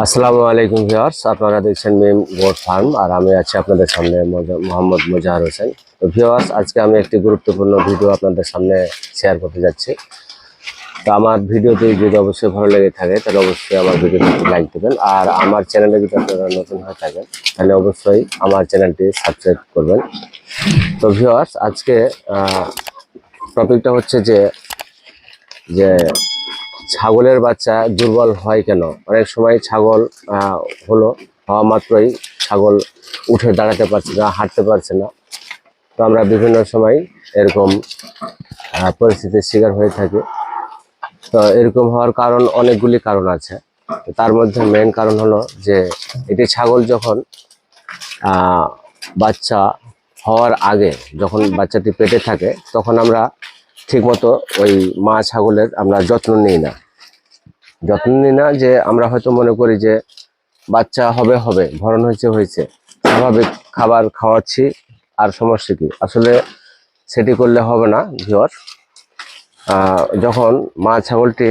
আসসালামু আলাইকুম ভিউয়ার্স, আপনারা দেখছেন মিম গোট ফার্ম আর আমি আছি আপনাদের সামনে মোহাম্মদ মোজাহার হোসেন। তো ভিউয়ার্স, আজকে আমি একটি গুরুত্বপূর্ণ ভিডিও আপনাদের সামনে শেয়ার করতে যাচ্ছি। তো আমার ভিডিওটি যদি অবশ্যই ভালো লেগে থাকে তাহলে অবশ্যই আমার ভিডিওটি লাইক দেবেন, আর আমার চ্যানেলে যদি আপনারা নতুন হয়ে থাকেন তাহলে অবশ্যই আমার চ্যানেলটি সাবস্ক্রাইব করবেন। তো ভিউয়ার্স, আজকে টপিকটা হচ্ছে যে যে ছাগলের বাচ্চা দুর্বল হয় কেন। অনেক সময় ছাগল হওয়া মাত্রই ছাগল উঠে দাঁড়াতে পারছে না, হাঁটতে পারছে না। তো আমরা বিভিন্ন সময় এরকম পরিস্থিতির শিকার হয়ে থাকি। তো এরকম হওয়ার কারণ অনেকগুলি কারণ আছে। তার মধ্যে মেইন কারণ হলো যে এটি ছাগল যখন বাচ্চা হওয়ার আগে, যখন বাচ্চাটি পেটে থাকে, তখন আমরা ঠিকমতো ওই মা ছাগলের আমরা যত্ন নিই না। যে আমরা হয়তো মনে করি যে বাচ্চা হবে ভরণ হয়েছে স্বাভাবিক খাবার খাওয়াচ্ছি, আর সমস্যা কি। আসলে সেটি করলে হবে না ভিউয়ার। যখন মা ছাগলটি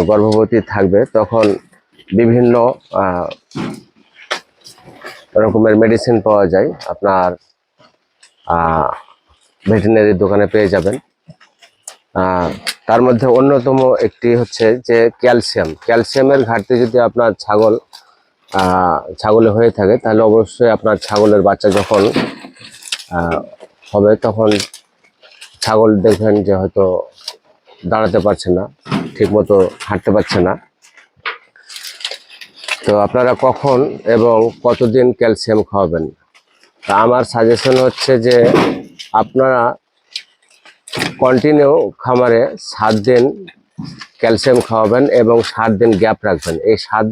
গর্ভবতী থাকবে তখন বিভিন্ন রকমের মেডিসিন পাওয়া যায়, আপনার ভেটেরিনারি দোকানে পেয়ে যাবেন। তার মধ্যে অন্যতম একটি হচ্ছে যে ক্যালসিয়ামের ঘাটতি যদি আপনার ছাগলে হয়ে থাকে তাহলে অবশ্যই আপনার ছাগলের বাচ্চা যখন হবে তখন ছাগল দেখবেন যে হয়তো দাঁড়াতে পারছে না, ঠিকমতো হাঁটতে পারছে না। তো আপনারা কখন এবং কতদিন ক্যালসিয়াম খাওয়াবেন? তা আমার সাজেশন হচ্ছে যে আপনারা কন্টিনিউ খামারে 7 দিন ক্যালসিয়াম খাওয়াবেন এবং 7 দিন গ্যাপ রাখবেন। এই 7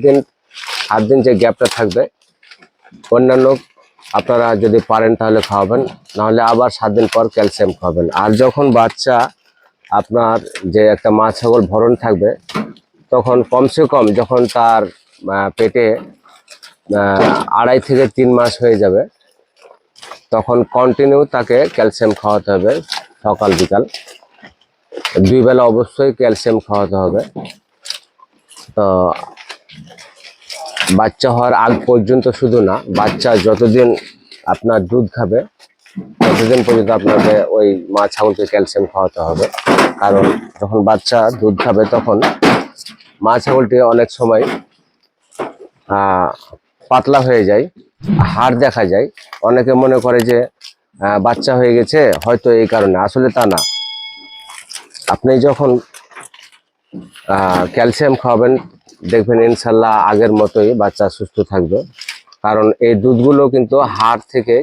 দিন যে গ্যাপটা থাকবে, অন্যান্য আপনারা যদি পারেন তাহলে খাওয়াবেন, নাহলে আবার 7 দিন পর ক্যালসিয়াম খাওয়াবেন। আর যখন বাচ্চা আপনার যে একটা মা ছাগল ভরণ থাকবে, তখন কমসে কম যখন তার পেটে 2.5 থেকে 3 মাস হয়ে যাবে, তখন কন্টিনিউ তাকে ক্যালসিয়াম খাওয়াতে হবে। সকাল বিকাল 2 বেলা অবশ্যই ক্যালসিয়াম খাওয়াতে হবে। তো বাচ্চা হওয়ার আগ পর্যন্ত শুধু না, বাচ্চা যতদিন আপনার দুধ খাবে ততদিন পর্যন্ত আপনাকে ওই মা ছাগলকে ক্যালসিয়াম খাওয়াতে হবে। কারণ যখন বাচ্চা দুধ খাবে তখন মা ছাগলটি অনেক সময় পাতলা হয়ে যায়, হাড় দেখা যায়। অনেকে মনে করে যে বাচ্চা হয়ে গেছে হয়তো এই কারণে, আসলে তা না। আপনি যখন ক্যালসিয়াম খাওয়াবেন দেখবেন ইনশাল্লাহ আগের মতোই বাচ্চা সুস্থ থাকবে। কারণ এই দুধগুলো কিন্তু হাড় থেকে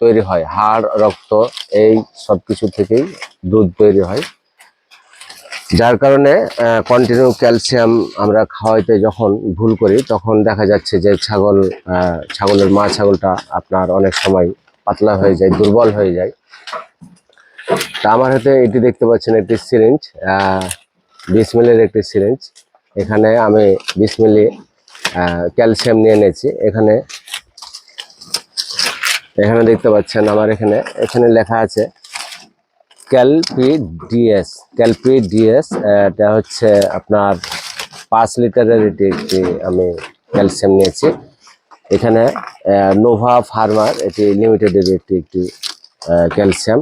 তৈরি হয়, হাড় রক্ত এই সব কিছু থেকেই দুধ তৈরি হয়। যার কারণে কন্টিনিউ ক্যালসিয়াম আমরা খাওয়াইতে যখন ভুল করি তখন দেখা যাচ্ছে যে ছাগলের মা ছাগলটা আপনার অনেক সময় পাতলা হয়ে যায়, দুর্বল হয়ে যায়। তা আমার হাতে এটি দেখতে পাচ্ছেন একটি সিরিঞ্জ, 20 মিলির একটি সিরিঞ্জ। এখানে আমি 20 মিলি ক্যালসিয়াম নিয়ে নিয়েছি। এখানে দেখতে পাচ্ছেন আমার এখানে লেখা আছে ক্যালপিডিএস। এটা হচ্ছে আপনার 5 লিটারের একটি আমি ক্যালসিয়াম নিয়েছি। এখানে নোভা ফার্মার এটি লিমিটেডের একটি ক্যালসিয়াম।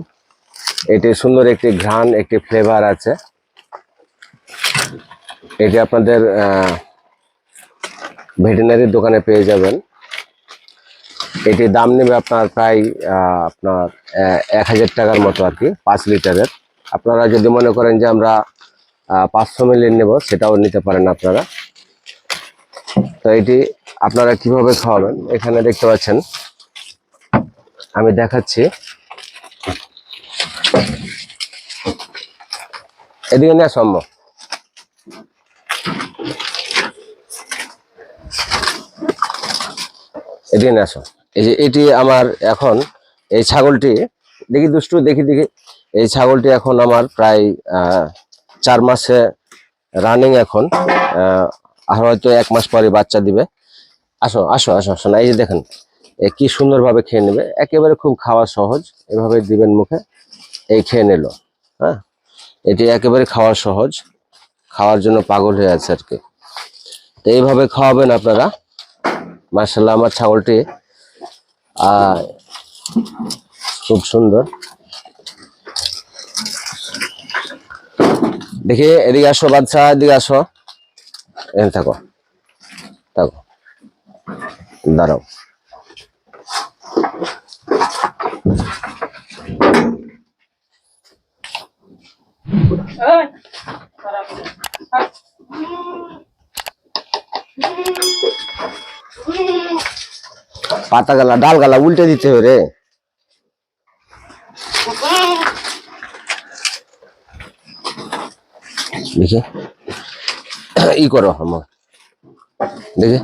এটি সুন্দর একটি ঘ্রাণ, একটি ফ্লেভার আছে। এটি আপনাদের ভেটেরিনারি দোকানে পেয়ে যাবেন। এটি দাম নেবে আপনার প্রায় 1000 টাকার মতো আর কি, 5 লিটারের। আপনারা যদি মনে করেন যে আমরা 500 মিলি নেব, সেটাও নিতে পারেন আপনারা। তো এটি আপনারা কিভাবে খাওয়াবেন এখানে দেখতে পাচ্ছেন, আমি দেখাচ্ছি। এদিকে নেওয়া সম্ভব। এদিকে নিয়ে আসো। এই যে এটি আমার এখন এই ছাগলটি, দেখি দুষ্টু, দেখি এই ছাগলটি এখন আমার প্রায় 4 মাসে রানিং। এখন আর হয়তো 1 মাস পরে বাচ্চা দিবে। আসো আসো আসো আসো না, এই যে দেখেন কি সুন্দরভাবে খেয়ে নেবে, একেবারে খুব খাওয়া সহজ। এভাবে দিবেন মুখে, এই খেয়ে নিল। হ্যাঁ, এটি একেবারে খাওয়া সহজ, খাওয়ার জন্য পাগল হয়ে আছে আর কি। তো এইভাবে খাওয়াবেন আপনারা মার্শাল্লাহ আমার ছাগলটি আহ, খুব সুন্দর। দেখি এদিকে আসো বাচ্চা, এদিকে আসো, এখানে থাকো, থাকো, দাঁড়াও। পাতা গালা ডাল গালা উল্টে দিতে হবে রে। দেখি ই করো আমার, দেখি